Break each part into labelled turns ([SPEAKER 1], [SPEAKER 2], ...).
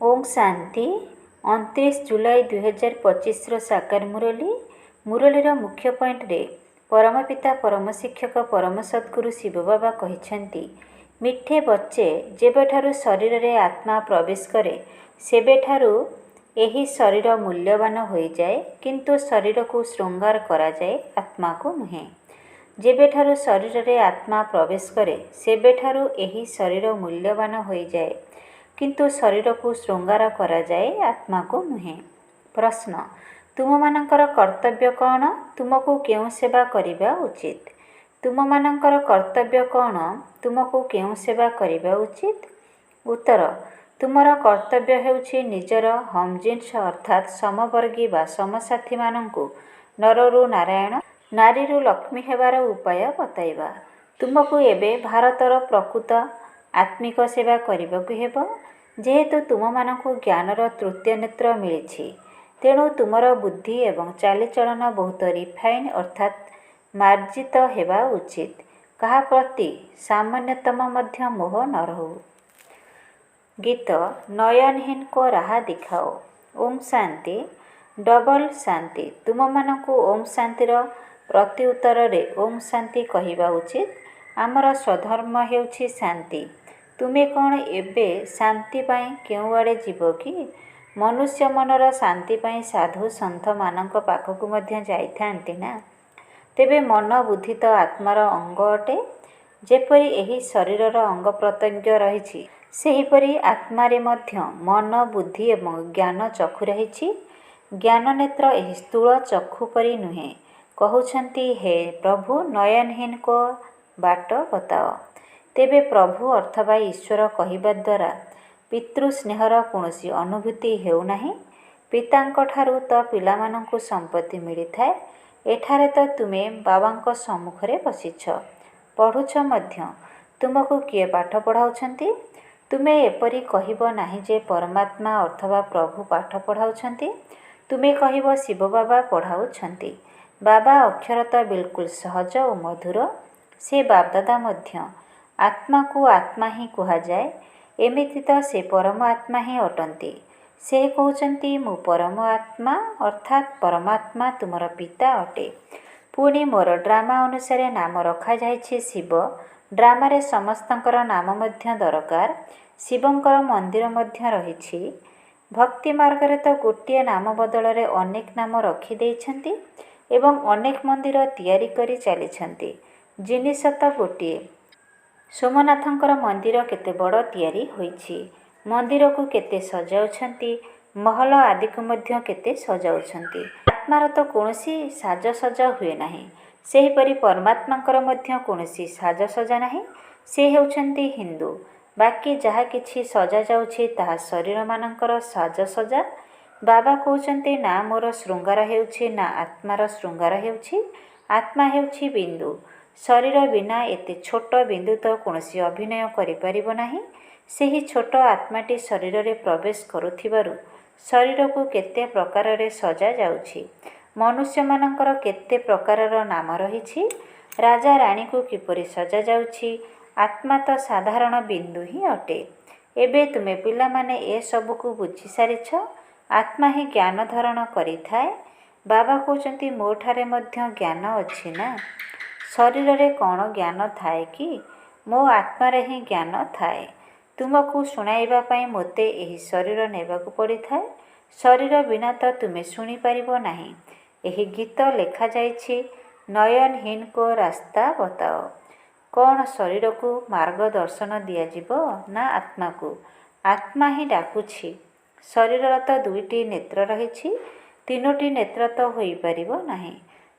[SPEAKER 1] ओम शांति 29 जुलाई 2025 साकार मुरलीर मुख्य पॉइंट रे परमपिता परम शिक्षक परम सद्गुरु शिव बाबा कहते मिठे बच्चे जेबेठारु शरीर रे आत्मा प्रवेश करे सेबेठारु एही शरीर मूल्यवान हो जाए, किंतु शरीर को श्रृंगार करा जाए, आत्मा को नुहे। जेबेठारु शरीर रे आत्मा प्रवेश करे सेबेठारु एही शरीर मूल्यवान हो जाए, किंतु शरीर को श्रृंगार करा जाए, आत्मा को नुहे। प्रश्न, तुम मानकर कर्तव्य कौन? तुमको क्यों सेवा करिबा उचित? तुम मानकर कर्तव्य कौन? तुमको क्यों सेवा करिबा उचित? उत्तर, तुमर कर्तव्य हेउछि निजर हमजिन्स अर्थात समवर्गी बा समसाथी मानंकु नररु नारायण नारीरु लक्ष्मी हेबार उपाय बताइबा। तुमको एबे भारतर प्रकृत आत्मिक सेवा करिबाकु हेबो। जेहेतु तुम मानंकु ज्ञानर तृतीय नेत्र मिलिछि, तेणु तुमर बुद्धि एवं चालीचलन बहुत रिफाइन अर्थात मार्जित हेबा उचित। कहा प्रति सामान्यतम मध्य मोह न रहु। गीत नयनहीन को राह दिखाओ। ओम शांति डबल शांति। तुम मानंकु ओम शांतिर प्रति उत्तर रे ओम शांति कहिबा उचित। आमर स्वधर्म हेउछि शांति। तुमे कौन एबे शांति पाई केउ आड़े जीव कि? मनुष्य मनर शांति पाई साधु सन्थ मानक पाखकु मध्य जाइथांती ना। तेबे मन बुद्धि तो आत्मार अंग अटे। जेपरि एही शरीरर अंग प्रत्यंग रहिछि, सेहीपरि आत्मारे मध्य मन बुद्धि एवं ज्ञान चक्षु रहिछि। ज्ञान नेत्र एही स्थूल चक्षु परि नुहे। कहउछंती, हे प्रभु नयनहीन को बाट बताओ। तेबे प्रभु अथवा ईश्वर कहिबा द्वारा पितृस्नेहर कौनसी अनुभूति हेउनाही। पितांक ठारू तो पिलामानंकु संपत्ति मिलिथाए। एठारे तो तुमे बाबांक सम्मुखरे बसिछ, पढ़ुछ मध्य। तुमको किए पाठ पढ़ाउछंती? तुमे एपरि कहिब नाही जे परमात्मा अथवा प्रभु पाठ पढ़ाउछंती। तुमे कहिब शिव बाबा पढ़ाउछंती। बाबा अक्षर तो बिल्कुल सहज और मधुर। से बापदादा मध्य आत्मा को आत्मा ही कहा जाए, एमिति तो से परमात्मा ही अटंती। से कहउचंती, मु परमात्मा अर्थात परमात्मा तुमर पिता अटे। पुणी मोर ड्रामा अनुसार नाम रखा जाइछि शिव। ड्रामारे समस्तंकर नाम मध्य दरकार। शिवंकर मंदिर मध्य रहिछि। भक्ति मार्गरे तो गोटिए नाम बदल रे अनेक नाम रखी देइछंती एवं अनेक मंदिर तैयारी करी चलीछंती। जिनिस तो गोटिए। सोमनाथंकर मंदिर केते बड़ तैयारी होइछि। मंदिर को केते सजाउछंती, महल आदि को मध्य केते सजाउछंती। आत्मार तो कौनसी साजसजा हुए नाही। सेहीपरि परमात्मांकर मध्य कौनसी साजसजा नाही। से हेउछंती हिंदू। बाकी जहा किछि सजा जाउछि ताहा शरीर मानंकर साजसजा। बाबा कहउछंती, ना मोर श्रृंगार हेउछि ना आत्मार श्रृंगार हेउछि। आत्मा हेउछि बिंदु। शरीर बिना एते छोट बिंदु तो कौनसी अभिनय करि परिबो नाही। सेही छोट आत्माटी शरीर रे प्रवेश करुथिबारु शरीर को केते प्रकार रे सजा जाउछि। मनुष्य मानंकर केते प्रकारर नाम रहिछि। राजा रानी को किपरि सजा जाउछि। आत्मा तो साधारण बिंदु ही अटे। एबे तुमे पिला माने ए सब को बुझी सारिछ। आत्मा ही ज्ञान धारण करिथाए। बाबा कहउचंती, मोठारे मध्य ज्ञान अछि ना। शरीर रे कौन ज्ञान थाए कि? मो आत्मारे ही ज्ञान थाए। तुमको शुणाइबा पाई मोते एही शरीर नेबाकु पड़िथाए। शरीर बिना तो तुमे शुणी पारिबो नाही। एही गीत लेखा जाइछि, नयनहीन को रास्ता बताओ। कौन शरीर को मार्गदर्शन दिया जिवो ना आत्मा को? आत्मा ही डाकुछि। शरीर तो दुईटी नेत्र रहिछि। तीनोटी नेत्र तो होई पारिबो नाही।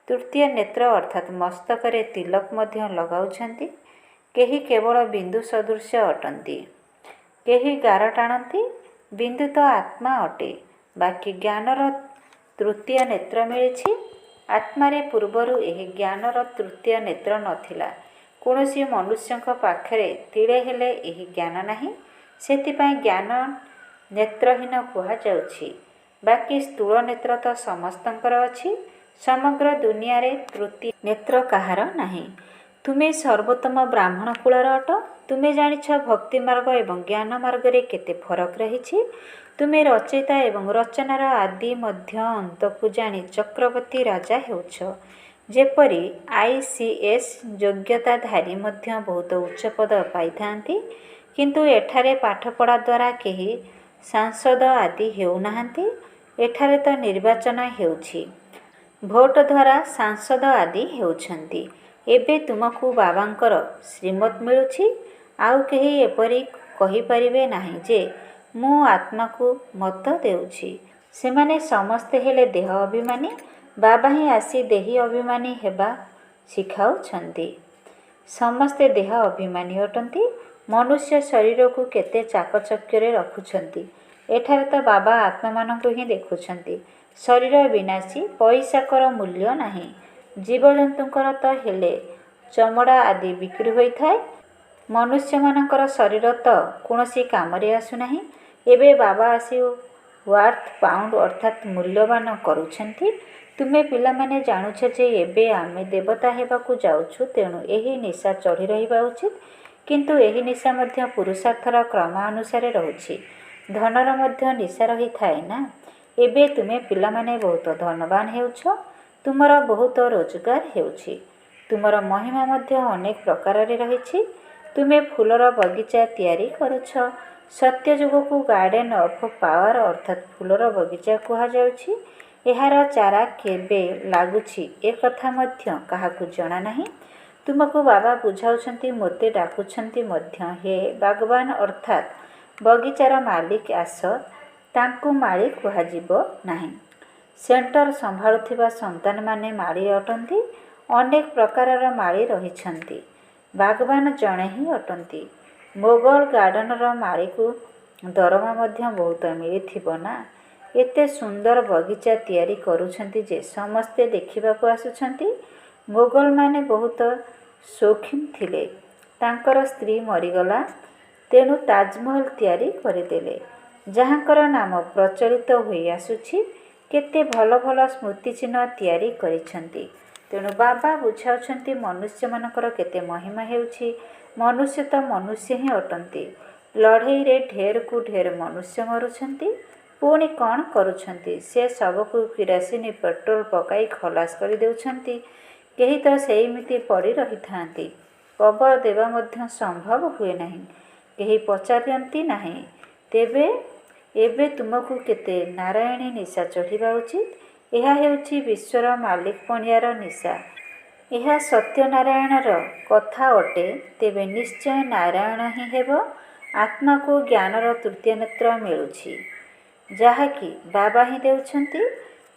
[SPEAKER 1] तृतीय नेत्र अर्थात मस्तक रे तिलक मध्य लगाउछंती। केही केवल बिंदु सदृश अटंती, केही गार टाणती। बिंदु तो आत्मा अटे। बाकी ज्ञानर तृतीय नेत्र मिलिछि। आत्मारे पूर्वरु एही ज्ञानर तृतीय नेत्र नथिला। कौनसी मनुष्यंक पाखरे तिळे हेले एही ज्ञान नाही। सेतिपाई ज्ञान नेत्रहीन कुहा जाउछि। बाकी स्थूल नेत्र तो समस्तंकर अछि। समग्र दुनिया रे तृतीय नेत्र काहार नाही। तुमे सर्वोत्तम ब्राह्मण कुलर अट। तुमे जानिछ भक्ति मार्ग एवं ज्ञान मार्ग रे केते फरक रहिछि। ତୁମେ ରଚୟିତା ଏବଂ ରଚନାର ଆଦି ମଧ୍ୟ ଅନ୍ତକୁ ଜାଣି ଚକ୍ରବର୍ତ୍ତୀ ରାଜା ହେଉଛ। ଯେପରି ICS ଯୋଗ୍ୟତାଧାରୀ ମଧ୍ୟ ବହୁତ ଉଚ୍ଚ ପଦ ପାଇଥାନ୍ତି, କିନ୍ତୁ ଏଠାରେ ପାଠପଢ଼ା ଦ୍ୱାରା କେହି ସାଂସଦ ଆଦି ହେଉନାହାନ୍ତି। ଏଠାରେ ତ ନିର୍ବାଚନ ହେଉଛି, ଭୋଟ ଦ୍ୱାରା ସାଂସଦ ଆଦି ହେଉଛନ୍ତି। ଏବେ ତୁମକୁ ବାବାଙ୍କର ଶ୍ରୀମତ ମିଳୁଛି। ଆଉ କେହି ଏପରି କହିପାରିବେ ନାହିଁ ଯେ ମୁଁ ଆତ୍ମାକୁ ମତ ଦେଉଛି। ସେମାନେ ସମସ୍ତେ ହେଲେ ଦେହ ଅଭିମାନୀ। ବାବା ହିଁ ଆସି ଦେହୀ ଅଭିମାନୀ ହେବା ଶିଖାଉଛନ୍ତି। ସମସ୍ତେ ଦେହ ଅଭିମାନୀ ଅଟନ୍ତି। ମନୁଷ୍ୟ ଶରୀରକୁ କେତେ ଚାକଚକ୍ୟରେ ରଖୁଛନ୍ତି। ଏଠାରେ ତ ବାବା ଆତ୍ମାମାନଙ୍କୁ ହିଁ ଦେଖୁଛନ୍ତି। ଶରୀର ବିନାଶୀ, ପଇସାକର ମୂଲ୍ୟ ନାହିଁ। ଜୀବଜନ୍ତୁଙ୍କର ତ ହେଲେ ଚମଡ଼ା ଆଦି ବିକ୍ରି ହୋଇଥାଏ। ମନୁଷ୍ୟମାନଙ୍କର ଶରୀର ତ କୌଣସି କାମରେ ଆସୁନାହିଁ। ଏବେ ବାବା ଆସି ୱାର୍ଥ ପାଉଣ୍ଡ ଅର୍ଥାତ୍ ମୂଲ୍ୟବାନ କରୁଛନ୍ତି। ତୁମେ ପିଲାମାନେ ଜାଣୁଛ ଯେ ଏବେ ଆମେ ଦେବତା ହେବାକୁ ଯାଉଛୁ, ତେଣୁ ଏହି ନିଶା ଚଢ଼ି ରହିବା ଉଚିତ। କିନ୍ତୁ ଏହି ନିଶା ମଧ୍ୟ ପୁରୁଷାର୍ଥର କ୍ରମାନୁସାରେ ରହୁଛି। ଧନର ମଧ୍ୟ ନିଶା ରହିଥାଏ ନା। ଏବେ ତୁମେ ପିଲାମାନେ ବହୁତ ଧନବାନ ହେଉଛ। ତୁମର ବହୁତ ରୋଜଗାର ହେଉଛି। ତୁମର ମହିମା ମଧ୍ୟ ଅନେକ ପ୍ରକାରରେ ରହିଛି। ତୁମେ ଫୁଲର ବଗିଚା ତିଆରି କରୁଛ। ସତ୍ୟଯୁଗକୁ ଗାର୍ଡେନ ଅଫ ପାୱାର ଅର୍ଥାତ୍ ଫୁଲର ବଗିଚା କୁହାଯାଉଛି। ଏହାର ଚାରା କେବେ ଲାଗୁଛି ଏକଥା ମଧ୍ୟ କାହାକୁ ଜଣା ନାହିଁ। ତୁମକୁ ବାବା ବୁଝାଉଛନ୍ତି, ମୋତେ ଡାକୁଛନ୍ତି ମଧ୍ୟ, ହେ ବାଗବାନ ଅର୍ଥାତ୍ ବଗିଚାର ମାଲିକ ଆସ। ତାଙ୍କୁ ମାଳି କୁହାଯିବ ନାହିଁ। ସେଣ୍ଟର ସମ୍ଭାଳୁଥିବା ସନ୍ତାନମାନେ ମାଳି ଅଟନ୍ତି। ଅନେକ ପ୍ରକାରର ମାଳି ରହିଛନ୍ତି। ବାଗବାନ ଜଣେ ହିଁ ଅଟନ୍ତି। ମୋଗଲ ଗାର୍ଡନର ମାଳିକୁ ଦରମା ମଧ୍ୟ ବହୁତ ମିଳିଥିବ ନା। ଏତେ ସୁନ୍ଦର ବଗିଚା ତିଆରି କରୁଛନ୍ତି ଯେ ସମସ୍ତେ ଦେଖିବାକୁ ଆସୁଛନ୍ତି। ମୋଗଲମାନେ ବହୁତ ସୌଖିନ ଥିଲେ। ତାଙ୍କର ସ୍ତ୍ରୀ ମରିଗଲା, ତେଣୁ ତାଜମହଲ ତିଆରି କରିଦେଲେ, ଯାହାଙ୍କର ନାମ ପ୍ରଚଳିତ ହୋଇ ଆସୁଛି। କେତେ ଭଲ ଭଲ ସ୍ମୃତିଚିହ୍ନ ତିଆରି କରିଛନ୍ତି। ତେଣୁ ବାବା ବୁଝାଉଛନ୍ତି ମନୁଷ୍ୟମାନଙ୍କର କେତେ ମହିମା ହେଉଛି। ମନୁଷ୍ୟ ତ ମନୁଷ୍ୟ ହିଁ ଅଟନ୍ତି। ଲଢ଼େଇରେ ଢେରକୁ ଢେର ମନୁଷ୍ୟ ମରୁଛନ୍ତି। ପୁଣି କ'ଣ କରୁଛନ୍ତି? ସେ ଶବକୁ କିରାସିନି ପେଟ୍ରୋଲ ପକାଇ ଖଲାସ କରିଦେଉଛନ୍ତି। କେହି ତ ସେଇମିତି ପଡ଼ି ରହିଥାନ୍ତି। କବର ଦେବା ମଧ୍ୟ ସମ୍ଭବ ହୁଏ ନାହିଁ। କେହି ପଚାରନ୍ତି ନାହିଁ। ତେବେ ଏବେ ତୁମକୁ କେତେ ନାରାୟଣୀ ନିଶା ଚଢ଼ିବା ଉଚିତ। ଏହା ହେଉଛି ବିଶ୍ୱର ମାଲିକପଣିଆର ନିଶା। ଏହା ସତ୍ୟନାରାୟଣର କଥା ଅଟେ। ତେବେ ନିଶ୍ଚୟ ନାରାୟଣ ହିଁ ହେବ। ଆତ୍ମାକୁ ଜ୍ଞାନର ତୃତୀୟ ନେତ୍ର ମିଳୁଛି, ଯାହାକି ବାବା ହିଁ ଦେଉଛନ୍ତି।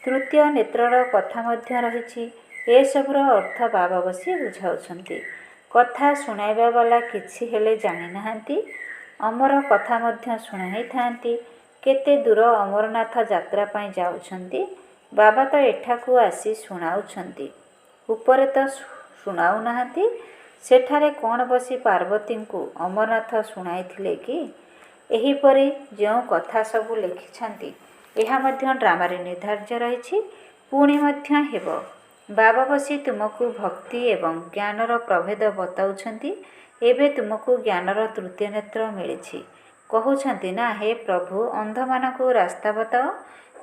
[SPEAKER 1] ତୃତୀୟ ନେତ୍ରର କଥା ମଧ୍ୟ ରହିଛି। ଏସବୁର ଅର୍ଥ ବାବା ବସି ବୁଝାଉଛନ୍ତି। କଥା ଶୁଣାଇବା ବାଲା କିଛି ହେଲେ ଜାଣିନାହାନ୍ତି। ଅମର କଥା ମଧ୍ୟ ଶୁଣାଇଥାନ୍ତି। କେତେ ଦୂର ଅମରନାଥ ଯାତ୍ରା ପାଇଁ ଯାଉଛନ୍ତି। ବାବା ତ ଏଠାକୁ ଆସି ଶୁଣାଉଛନ୍ତି। ଉପରେ ତ ଶୁଣାଉନାହାନ୍ତି। ସେଠାରେ କ'ଣ ବସି ପାର୍ବତୀଙ୍କୁ ଅମରନାଥ ଶୁଣାଇଥିଲେ କି? ଏହିପରି ଯେଉଁ କଥା ସବୁ ଲେଖିଛନ୍ତି, ଏହା ମଧ୍ୟ ଡ୍ରାମାରେ ନିର୍ଦ୍ଧାର୍ଯ୍ୟ ରହିଛି। ପୁଣି ମଧ୍ୟ ହେବ। ବାବା ବସି ତୁମକୁ ଭକ୍ତି ଏବଂ ଜ୍ଞାନର ପ୍ରଭେଦ ବତାଉଛନ୍ତି। ଏବେ ତୁମକୁ ଜ୍ଞାନର ତୃତୀୟ ନେତ୍ର ମିଳିଛି। କହୁଛନ୍ତି ନା, ହେ ପ୍ରଭୁ, ଅନ୍ଧମାନଙ୍କୁ ରାସ୍ତା ବତାଅ।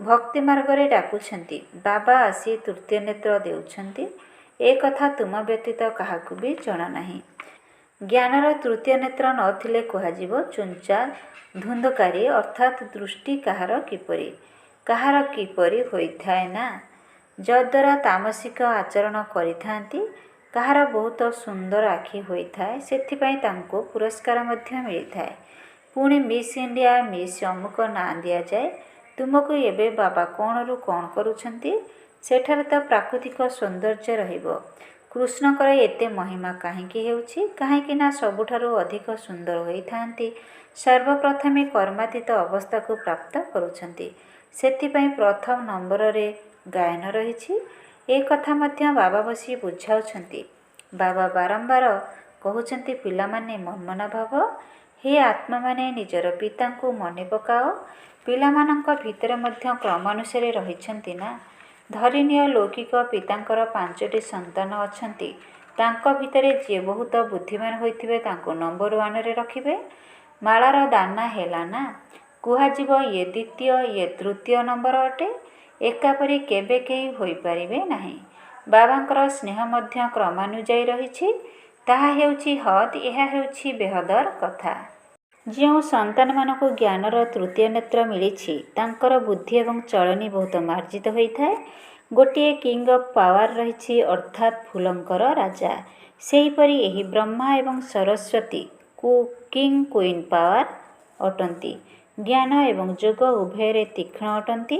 [SPEAKER 1] ଭକ୍ତି ମାର୍ଗରେ ଡାକୁଛନ୍ତି। ବାବା ଆସି ତୃତୀୟ ନେତ୍ର ଦେଉଛନ୍ତି। ଏ କଥା ତୁମ ବ୍ୟତୀତ କାହାକୁ ବି ଜଣା ନାହିଁ। ଜ୍ଞାନର ତୃତୀୟ ନେତ୍ର ନଥିଲେ କୁହାଯିବ ଚୁଞ୍ଚା ଧୁନ୍ଧକାରୀ ଅର୍ଥାତ୍ ଦୃଷ୍ଟି କାହାର କିପରି ହୋଇଥାଏ ନା, ଯଦ୍ୱାରା ତାମସିକ ଆଚରଣ କରିଥାନ୍ତି। କାହାର ବହୁତ ସୁନ୍ଦର ଆଖି ହୋଇଥାଏ, ସେଥିପାଇଁ ତାଙ୍କୁ ପୁରସ୍କାର ମଧ୍ୟ ମିଳିଥାଏ। ପୁଣି ମିସ୍ ଇଣ୍ଡିଆ, ମିସ୍ ଅମୁକ ନାଁ ଦିଆଯାଏ। ତୁମକୁ ଏବେ ବାବା କ'ଣରୁ କ'ଣ କରୁଛନ୍ତି? ସେଠାରେ ତ ପ୍ରାକୃତିକ ସୌନ୍ଦର୍ଯ୍ୟ ରହିବ। କୃଷ୍ଣଙ୍କର ଏତେ ମହିମା କାହିଁକି ହେଉଛି? କାହିଁକି ନା ସବୁଠାରୁ ଅଧିକ ସୁନ୍ଦର ହୋଇଥାନ୍ତି। ସର୍ବପ୍ରଥମେ କର୍ମାତୀତ ଅବସ୍ଥାକୁ ପ୍ରାପ୍ତ କରୁଛନ୍ତି। ସେଥିପାଇଁ ପ୍ରଥମ ନମ୍ବରରେ ଗାୟନ ରହିଛି। ଏ କଥା ମଧ୍ୟ ବାବା ବସି ବୁଝାଉଛନ୍ତି। ବାବା ବାରମ୍ବାର କହୁଛନ୍ତି, ପିଲାମାନେ ମନ୍ମନ ଭାବ। ହେ ଆତ୍ମାମାନେ ନିଜର ପିତାଙ୍କୁ ମନେ ପକାଅ। ପିଲାମାନଙ୍କ ଭିତରେ ମଧ୍ୟ କ୍ରମାନୁସାରେ ରହିଛନ୍ତି ନା। ଧରିନିଅ ଲୌକିକ ପିତାଙ୍କର 5ଟି ସନ୍ତାନ ଅଛନ୍ତି। ତାଙ୍କ ଭିତରେ ଯିଏ ବହୁତ ବୁଦ୍ଧିମାନ ହୋଇଥିବେ ତାଙ୍କୁ ନମ୍ବର 1ରେ ରଖିବେ। ମାଳାର ଦାନା ହେଲା ନା। କୁହାଯିବ ଇଏ ଦ୍ୱିତୀୟ, ଇଏ ତୃତୀୟ ନମ୍ବର ଅଟେ। ଏକାପରି କେବେ କେହି ହୋଇପାରିବେ ନାହିଁ। ବାବାଙ୍କର ସ୍ନେହ ମଧ୍ୟ କ୍ରମାନୁଯାୟୀ ରହିଛି। ତାହା ହେଉଛି ହଦ୍, ଏହା ହେଉଛି ବେହଦର କଥା। ଯେଉଁ ସନ୍ତାନମାନଙ୍କୁ ଜ୍ଞାନର ତୃତୀୟ ନେତ୍ର ମିଳିଛି ତାଙ୍କର ବୁଦ୍ଧି ଏବଂ ଚଳଣି ବହୁତ ମାର୍ଜିତ ହୋଇଥାଏ। ଗୋଟିଏ କିଙ୍ଗ ଅଫ୍ ପାୱାର ରହିଛି, ଅର୍ଥାତ୍ ଫୁଲଙ୍କର ରାଜା। ସେହିପରି ଏହି ବ୍ରହ୍ମା ଏବଂ ସରସ୍ୱତୀ କିଙ୍ଗ କୁଇନ୍ ପାୱାର ଅଟନ୍ତି। ଜ୍ଞାନ ଏବଂ ଯୋଗ ଉଭୟରେ ତୀକ୍ଷ୍ଣ ଅଟନ୍ତି।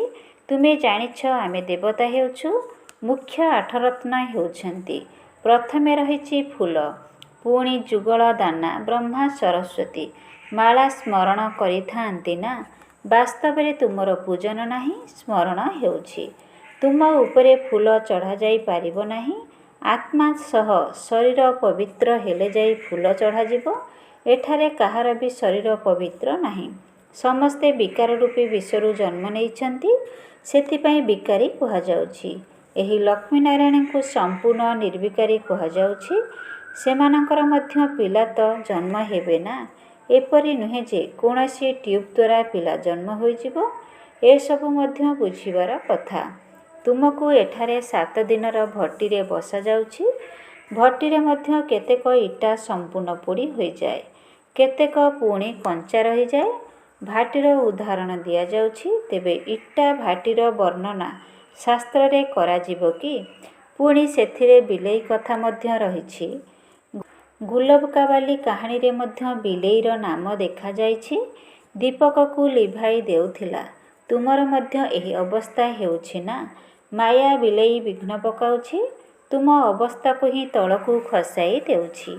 [SPEAKER 1] ତୁମେ ଜାଣିଛ ଆମେ ଦେବତା ହେଉଛୁ। ମୁଖ୍ୟ 8 ରତ୍ନ ହେଉଛନ୍ତି। ପ୍ରଥମେ ରହିଛି ଫୁଲ, ପୁଣି ଯୁଗଳ ଦାନା। ବ୍ରହ୍ମା ସରସ୍ୱତୀ ମାଳା ସ୍ମରଣ କରିଥାନ୍ତି ନା? ବାସ୍ତବରେ ତୁମର ପୂଜନ ନାହିଁ, ସ୍ମରଣ ହେଉଛି। ତୁମ ଉପରେ ଫୁଲ ଚଢ଼ାଯାଇ ପାରିବ ନାହିଁ। ଆତ୍ମା ସହ ଶରୀର ପବିତ୍ର ହେଲେ ଯାଇ ଫୁଲ ଚଢ଼ାଯିବ। ଏଠାରେ କାହାର ବି ଶରୀର ପବିତ୍ର ନାହିଁ। ସମସ୍ତେ ବିକାର ରୂପୀ ବିଷରୁ ଜନ୍ମ ନେଇଛନ୍ତି, ସେଥିପାଇଁ ବିକାରୀ କୁହାଯାଉଛି। ଏହି ଲକ୍ଷ୍ମୀନାରାୟଣଙ୍କୁ ସମ୍ପୂର୍ଣ୍ଣ ନିର୍ବିକାରୀ କୁହାଯାଉଛି। ସେମାନଙ୍କର ମଧ୍ୟ ପିଲା ତ ଜନ୍ମ ହେବେ ନା। ଏପରି ନୁହେଁ ଯେ କୌଣସି ଟ୍ୟୁବ୍ ଦ୍ୱାରା ପିଲା ଜନ୍ମ ହୋଇଯିବ। ଏସବୁ ମଧ୍ୟ ବୁଝିବାର କଥା। ତୁମକୁ ଏଠାରେ 7 ଦିନର ଭଟ୍ଟିରେ ବସାଯାଉଛି। ଭଟ୍ଟିରେ ମଧ୍ୟ କେତେକ ଇଟା ସମ୍ପୂର୍ଣ୍ଣ ପୋଡ଼ି ହୋଇଯାଏ, କେତେକ ପୁଣି କଞ୍ଚା ରହିଯାଏ। ଭାଟିର ଉଦାହରଣ ଦିଆଯାଉଛି। ତେବେ ଇଟା ଭାଟିର ବର୍ଣ୍ଣନା ଶାସ୍ତ୍ରରେ କରାଯିବ କି? ପୁଣି ସେଥିରେ ବିଲେଇ କଥା ମଧ୍ୟ ରହିଛି। ଗୁଲବକାବାଲି କାହାଣୀରେ ମଧ୍ୟ ବିଲେଇର ନାମ ଦେଖାଯାଇଛି। ଦୀପକକୁ ଲିଭାଇ ଦେଉଥିଲା। ତୁମର ମଧ୍ୟ ଏହି ଅବସ୍ଥା ହେଉଛି ନା? ମାୟା ବିଲେଇ ବିଘ୍ନ ପକାଉଛି। ତୁମ ଅବସ୍ଥାକୁ ହିଁ ତଳକୁ ଖସାଇ ଦେଉଛି।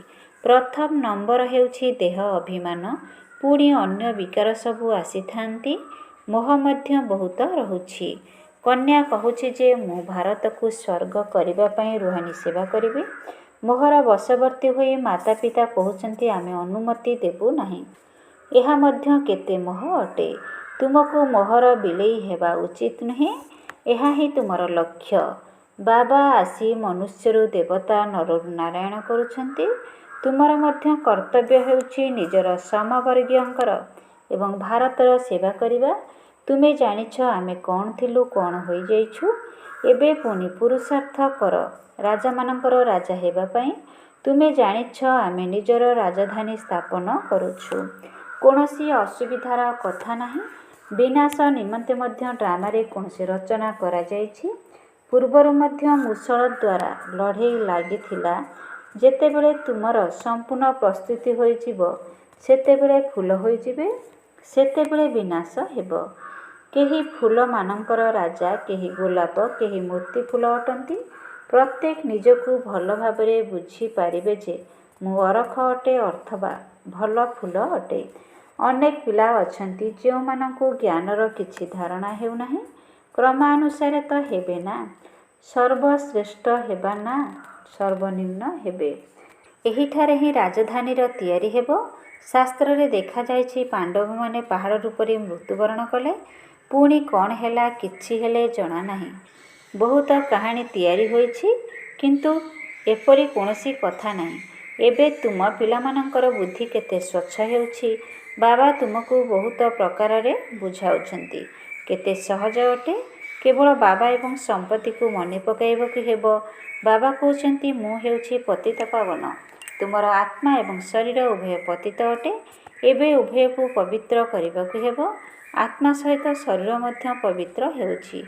[SPEAKER 1] ପ୍ରଥମ ନମ୍ବର ହେଉଛି ଦେହ ଅଭିମାନ। ପୁଣି ଅନ୍ୟ ବିକାର ସବୁ ଆସିଥାନ୍ତି। ମୋହ ମଧ୍ୟ ବହୁତ ରହୁଛି। କନ୍ୟା କହୁଛି ଯେ ମୁଁ ଭାରତକୁ ସ୍ୱର୍ଗ କରିବା ପାଇଁ ରୁହାଣୀ ସେବା କରିବି। ମୋହର ବଶବର୍ତ୍ତୀ ହୋଇ ମାତା ପିତା କହୁଛନ୍ତି ଆମେ ଅନୁମତି ଦେବୁ ନାହିଁ। ଏହା ମଧ୍ୟ କେତେ ମୋହ ଅଟେ। ତୁମକୁ ମୋହର ବିଲେଇ ହେବା ଉଚିତ ନୁହେଁ। ଏହା ହିଁ ତୁମର ଲକ୍ଷ୍ୟ। ବାବା ଆସି ମନୁଷ୍ୟରୁ ଦେବତା, ନରରୁ ନାରାୟଣ କରୁଛନ୍ତି। ତୁମର ମଧ୍ୟ କର୍ତ୍ତବ୍ୟ ହେଉଛି ନିଜର ସମବର୍ଗୀୟଙ୍କର ଏବଂ ଭାରତର ସେବା କରିବା। ତୁମେ ଜାଣିଛ ଆମେ କ'ଣ ଥିଲୁ, କ'ଣ ହୋଇଯାଇଛୁ। ଏବେ ପୁଣି ପୁରୁଷାର୍ଥ କର ରାଜାମାନଙ୍କର ରାଜା ହେବା ପାଇଁ। ତୁମେ ଜାଣିଛ ଆମେ ନିଜର ରାଜଧାନୀ ସ୍ଥାପନ କରୁଛୁ। କୌଣସି ଅସୁବିଧାର କଥା ନାହିଁ। ବିନାଶ ନିମନ୍ତେ ମଧ୍ୟ ଡ୍ରାମାରେ କୌଣସି ରଚନା କରାଯାଇଛି। ପୂର୍ବରୁ ମଧ୍ୟ ମୂଷଳ ଦ୍ୱାରା ଲଢ଼େଇ ଲାଗିଥିଲା। ଯେତେବେଳେ ତୁମର ସମ୍ପୂର୍ଣ୍ଣ ପ୍ରସ୍ତୁତି ହୋଇଯିବ, ସେତେବେଳେ ଫୁଲ ହୋଇଯିବେ, ସେତେବେଳେ ବିନାଶ ହେବ। କେହି ଫୁଲମାନଙ୍କର ରାଜା, କେହି ଗୋଲାପ, କେହି ମୋତି ଫୁଲ ଅଟନ୍ତି। ପ୍ରତ୍ୟେକ ନିଜକୁ ଭଲ ଭାବରେ ବୁଝିପାରିବେ ଯେ ମୁଁ ଅରଖ ଅଟେ ଅଥବା ଭଲ ଫୁଲ ଅଟେ। ଅନେକ ପିଲା ଅଛନ୍ତି ଯେଉଁମାନଙ୍କୁ ଜ୍ଞାନର କିଛି ଧାରଣା ହେଉନାହିଁ। କ୍ରମାନୁସାରେ ତ ହେବେ ନା। ସର୍ବଶ୍ରେଷ୍ଠ ହେବା ନା ସର୍ବନିମ୍ନ ହେବେ। ଏହିଠାରେ ହିଁ ରାଜଧାନୀର ତିଆରି ହେବ। ଶାସ୍ତ୍ରରେ ଦେଖାଯାଇଛି ପାଣ୍ଡବମାନେ ପାହାଡ଼ ରୂପରେ ମୃତ୍ୟୁବରଣ କଲେ। ପୁଣି କ'ଣ ହେଲା କିଛି ହେଲେ ଜଣା ନାହିଁ। ବହୁତ କାହାଣୀ ତିଆରି ହୋଇଛି, କିନ୍ତୁ ଏପରି କୌଣସି କଥା ନାହିଁ। ଏବେ ତୁମ ପିଲାମାନଙ୍କର ବୁଦ୍ଧି କେତେ ସ୍ୱଚ୍ଛ ହେଉଛି। ବାବା ତୁମକୁ ବହୁତ ପ୍ରକାରରେ ବୁଝାଉଛନ୍ତି। କେତେ ସହଜ ଅଟେ। କେବଳ ବାବା ଏବଂ ସମ୍ପତ୍ତିକୁ ମନେ ପକାଇବାକୁ ହେବ। ବାବା କହୁଛନ୍ତି ମୁଁ ହେଉଛି ପତିତପାବନ। ତୁମର ଆତ୍ମା ଏବଂ ଶରୀର ଉଭୟ ପତିତ ଅଟେ। ଏବେ ଉଭୟକୁ ପବିତ୍ର କରିବାକୁ ହେବ। ଆତ୍ମା ସହିତ ଶରୀର ମଧ୍ୟ ପବିତ୍ର ହେଉଛି।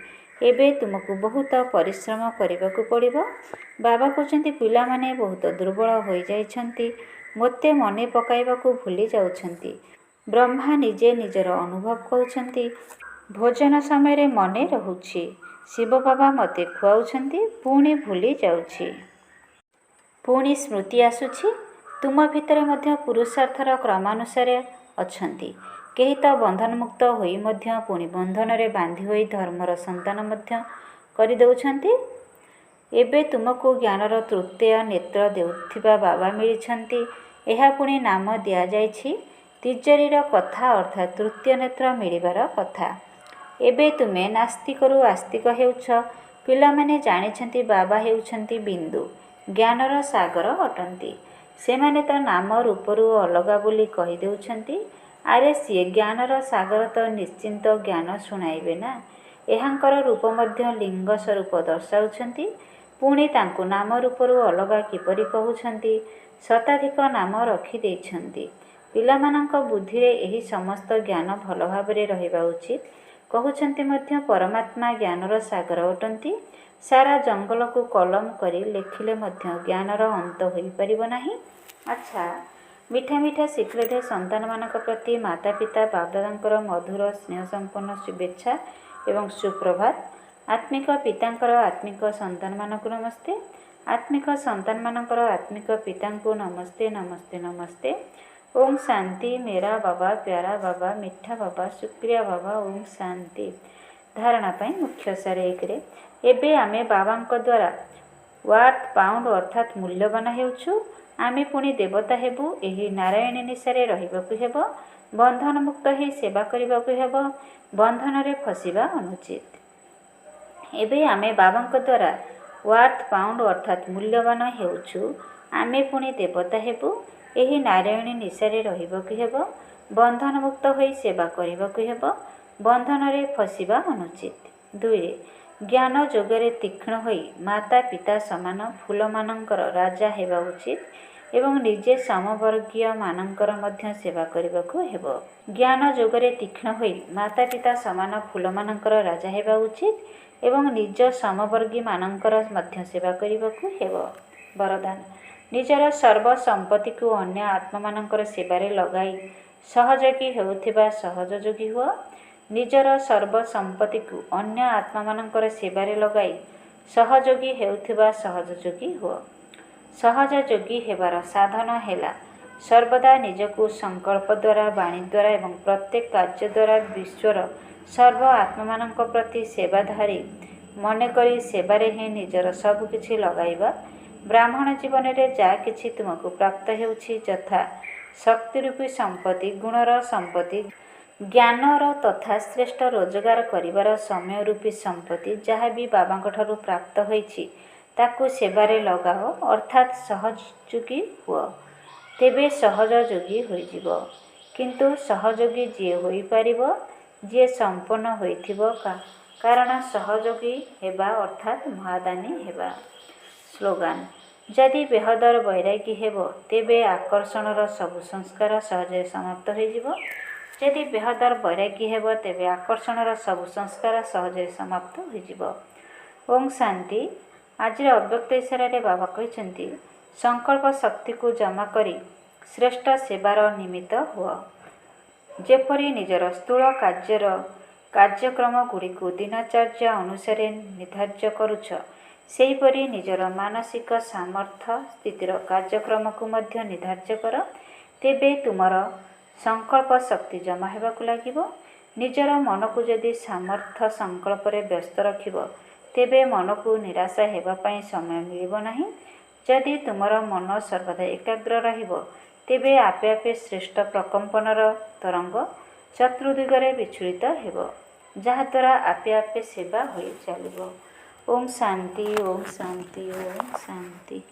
[SPEAKER 1] ଏବେ ତୁମକୁ ବହୁତ ପରିଶ୍ରମ କରିବାକୁ ପଡ଼ିବ। ବାବା କହୁଛନ୍ତି ପିଲାମାନେ ବହୁତ ଦୁର୍ବଳ ହୋଇଯାଇଛନ୍ତି। ମୋତେ ମନେ ପକାଇବାକୁ ଭୁଲି ଯାଉଛନ୍ତି। ବ୍ରହ୍ମା ନିଜେ ନିଜର ଅନୁଭବ କହୁଛନ୍ତି। ଭୋଜନ ସମୟରେ ମନେ ରହୁଛି। ଶିବ ବାବା ମୋତେ ଖୁଆଉଛନ୍ତି, ପୁଣି ଭୁଲି ଯାଉଛି। ପୁଣି ସ୍ମୃତି ଆସୁଛି। ତୁମ ଭିତରେ ମଧ୍ୟ ପୁରୁଷାର୍ଥର କ୍ରମାନୁସାରେ ଅଛନ୍ତି। କେହି ତ ବନ୍ଧନମୁକ୍ତ ହୋଇ ମଧ୍ୟ ପୁଣି ବନ୍ଧନରେ ବାନ୍ଧି ହୋଇ ଧର୍ମର ସନ୍ତାନ ମଧ୍ୟ କରିଦେଉଛନ୍ତି। ଏବେ ତୁମକୁ ଜ୍ଞାନର ତୃତୀୟ ନେତ୍ର ଦେଉଥିବା ବାବା ମିଳିଛନ୍ତି। ଏହା ପୁଣି ନାମ ଦିଆଯାଇଛି ତିଜୋରିର କଥା, ଅର୍ଥାତ୍ ତୃତୀୟ ନେତ୍ର ମିଳିବାର କଥା। ଏବେ ତୁମେ ନାସ୍ତିକରୁ ଆସ୍ତିକ ହେଉଛ। ପିଲାମାନେ ଜାଣିଛନ୍ତି ବାବା ହେଉଛନ୍ତି ବିନ୍ଦୁ, ଜ୍ଞାନର ସାଗର ଅଟନ୍ତି। ସେମାନେ ତ ନାମ ରୂପରୁ ଅଲଗା ବୋଲି କହିଦେଉଛନ୍ତି। ଆରେ ସିଏ ଜ୍ଞାନର ସାଗର ତ ନିଶ୍ଚିନ୍ତ ଜ୍ଞାନ ଶୁଣାଇବେ ନା। ଏହାଙ୍କର ରୂପ ମଧ୍ୟ ଲିଙ୍ଗ ସ୍ୱରୂପ ଦର୍ଶାଉଛନ୍ତି। ପୁଣି ତାଙ୍କୁ ନାମ ରୂପରୁ ଅଲଗା କିପରି କହୁଛନ୍ତି? ଶତାଧିକ ନାମ ରଖିଦେଇଛନ୍ତି। ପିଲାମାନଙ୍କ ବୁଦ୍ଧିରେ ଏହି ସମସ୍ତ ଜ୍ଞାନ ଭଲ ଭାବରେ ରହିବା ଉଚିତ। କହୁଛନ୍ତି ମଧ୍ୟ ପରମାତ୍ମା ଜ୍ଞାନର ସାଗର ଅଟନ୍ତି। ସାରା ଜଙ୍ଗଲକୁ କଲମ କରି ଲେଖିଲେ ମଧ୍ୟ ଜ୍ଞାନର ଅନ୍ତ ହୋଇପାରିବ ନାହିଁ। ଆଚ୍ଛା, ମିଠା ମିଠା ଶିଖିଲେ ସନ୍ତାନମାନଙ୍କ ପ୍ରତି ମାତା ପିତା ବାପଦାଦାଙ୍କର ମଧୁର ସ୍ନେହସମ୍ପନ୍ନ ଶୁଭେଚ୍ଛା ଏବଂ ସୁପ୍ରଭାତ। ଆତ୍ମିକ ପିତାଙ୍କର ଆତ୍ମିକ ସନ୍ତାନମାନଙ୍କୁ ନମସ୍ତେ। ଆତ୍ମିକ ସନ୍ତାନମାନଙ୍କର ଆତ୍ମିକ ପିତାଙ୍କୁ ନମସ୍ତେ ନମସ୍ତେ ନମସ୍ତେ। ଓମ୍ ଶାନ୍ତି। ମେରା ବାବା, ପ୍ୟାରା ବାବା, ମିଠା ବାବା, ଶୁକ୍ରିୟା ବାବା, ଓମ୍ ଶାନ୍ତି। ଧାରଣା ପାଇଁ ମୁଖ୍ୟ ସାର 1ରେ ଏବେ ଆମେ ବାବାଙ୍କ ଦ୍ୱାରା ୱାର୍ଥ ପାଉଣ୍ଡ ଅର୍ଥାତ୍ ମୂଲ୍ୟବାନ ହେଉଛୁ। ଆମେ ପୁଣି ଦେବତା ହେବୁ। ଏହି ନାରାୟଣୀ ନିଶାରେ ରହିବାକୁ ହେବ। ବନ୍ଧନମୁକ୍ତ ହୋଇ ସେବା କରିବାକୁ ହେବ। ବନ୍ଧନରେ ଫସିବା ଅନୁଚିତ। ଏବେ ଆମେ ବାବାଙ୍କ ଦ୍ୱାରା ୱାର୍ଥ ପାଉଣ୍ଡ ଅର୍ଥାତ୍ ମୂଲ୍ୟବାନ ହେଉଛୁ। ଆମେ ପୁଣି ଦେବତା ହେବୁ। ଏହି ନାରାୟଣୀ ନିଶାରେ ରହିବାକୁ ହେବ। ବନ୍ଧନମୁକ୍ତ ହୋଇ ସେବା କରିବାକୁ ହେବ। ବନ୍ଧନରେ ଫସିବା ଅନୁଚିତ। 2ରେ ଜ୍ଞାନ ଯୋଗରେ ତୀକ୍ଷ୍ଣ ହୋଇ ମାତା ପିତା ସମାନ ଫୁଲମାନଙ୍କର ରାଜା ହେବା ଉଚିତ ଏବଂ ନିଜେ ସମବର୍ଗୀୟମାନଙ୍କର ମଧ୍ୟ ସେବା କରିବାକୁ ହେବ। ଜ୍ଞାନ ଯୋଗରେ ତୀକ୍ଷ୍ଣ ହୋଇ ମାତା ପିତା ସମାନ ଫୁଲମାନଙ୍କର ରାଜା ହେବା ଉଚିତ ଏବଂ ନିଜ ସମବର୍ଗୀମାନଙ୍କର ମଧ୍ୟ ସେବା କରିବାକୁ ହେବ। ବରଦାନ। ନିଜର ସର୍ବ ସମ୍ପତ୍ତିକୁ ଅନ୍ୟ ଆତ୍ମାମାନଙ୍କର ସେବାରେ ଲଗାଇ ସହଯୋଗୀ ହେଉଥିବା ସହଯୋଗୀ ହୁଅ। ନିଜର ସର୍ବ ସମ୍ପତ୍ତିକୁ ଅନ୍ୟ ଆତ୍ମାମାନଙ୍କର ସେବାରେ ଲଗାଇ ସହଯୋଗୀ ହେଉଥିବା ସହଯୋଗୀ ହୁଅ। ସହଯୋଗୀ ହେବାର ସାଧନ ହେଲା ସର୍ବଦା ନିଜକୁ ସଂକଳ୍ପ ଦ୍ୱାରା, ବାଣୀ ଦ୍ୱାରା ଏବଂ ପ୍ରତ୍ୟେକ କାର୍ଯ୍ୟ ଦ୍ୱାରା ବିଶ୍ୱର ସର୍ବ ଆତ୍ମାମାନଙ୍କ ପ୍ରତି ସେବାଧାରୀ ମନେକରି ସେବାରେ ହିଁ ନିଜର ସବୁ କିଛି ଲଗାଇବା। ବ୍ରାହ୍ମଣ ଜୀବନରେ ଯାହା କିଛି ତୁମକୁ ପ୍ରାପ୍ତ ହେଉଛି ଯଥା ଶକ୍ତିରୂପୀ ସମ୍ପତ୍ତି, ଗୁଣର ସମ୍ପତ୍ତି, ଜ୍ଞାନର ତଥା ଶ୍ରେଷ୍ଠ ରୋଜଗାର କରିବାର ସମୟ ରୂପୀ ସମ୍ପତ୍ତି ଯାହା ବି ବାବାଙ୍କଠାରୁ ପ୍ରାପ୍ତ ହୋଇଛି ତାକୁ ସେବାରେ ଲଗାଅ ଅର୍ଥାତ୍ ସହଯୋଗୀ ହୁଅ। ତେବେ ସହଯୋଗୀ ହୋଇଯିବ। କିନ୍ତୁ ସହଯୋଗୀ ଯିଏ ହୋଇପାରିବ ଯିଏ ସମ୍ପନ୍ନ ହୋଇଥିବ, କାରଣ ସହଯୋଗୀ ହେବା ଅର୍ଥାତ୍ ମହାଦାନୀ ହେବା। ସ୍ଲୋଗାନ। ଯଦି ବେହଦର ବୈରାଗୀ ହେବ ତେବେ ଆକର୍ଷଣର ସବୁ ସଂସ୍କାର ସହଜରେ ସମାପ୍ତ ହୋଇଯିବ। ଯଦି ବେହଦର ବୈରାଗୀ ହେବ ତେବେ ଆକର୍ଷଣର ସବୁ ସଂସ୍କାର ସହଜରେ ସମାପ୍ତ ହୋଇଯିବ। ଓମ୍ ଶାନ୍ତି। ଆଜିର ଅବ୍ୟକ୍ତ ଇଶାରାରେ ବାବା କହିଛନ୍ତି ସଂକଳ୍ପ ଶକ୍ତିକୁ ଜମା କରି ଶ୍ରେଷ୍ଠ ସେବାର ନିମିତ୍ତ ହୁଅ। ଯେପରି ନିଜର ସ୍ଥୂଳ କାର୍ଯ୍ୟକ୍ରମଗୁଡ଼ିକୁ ଦିନଚର୍ଯ୍ୟା ଅନୁସାରେ ନିର୍ଦ୍ଧାର୍ଯ୍ୟ କରୁଛ, ସେହିପରି ନିଜର ମାନସିକ ସାମର୍ଥ୍ୟ ସ୍ଥିତିର କାର୍ଯ୍ୟକ୍ରମକୁ ମଧ୍ୟ ନିର୍ଦ୍ଧାର୍ଯ୍ୟ କର। ତେବେ ତୁମର ସଂକଳ୍ପ ଶକ୍ତି ଜମା ହେବାକୁ ଲାଗିବ। ନିଜର ମନକୁ ଯଦି ସାମର୍ଥ୍ୟ ସଂକଳ୍ପରେ ବ୍ୟସ୍ତ ରଖିବ ତେବେ ମନକୁ ନିରାଶ ହେବା ପାଇଁ ସମୟ ମିଳିବ ନାହିଁ। ଯଦି ତୁମର ମନ ସର୍ବଦା ଏକାଗ୍ର ରହିବ ତେବେ ଆପେ ଆପେ ଶ୍ରେଷ୍ଠ ପ୍ରକମ୍ପନର ତରଙ୍ଗ ଚତୁର୍ଦିଗରେ ବିଚ୍ଛୁରିତ ହେବ, ଯାହାଦ୍ୱାରା ଆପେ ଆପେ ସେବା ହୋଇ ଚାଲିବ। ଓମ୍ ଶାନ୍ତି। ଓମ୍ ଶାନ୍ତି। ଓମ୍ ଶାନ୍ତି।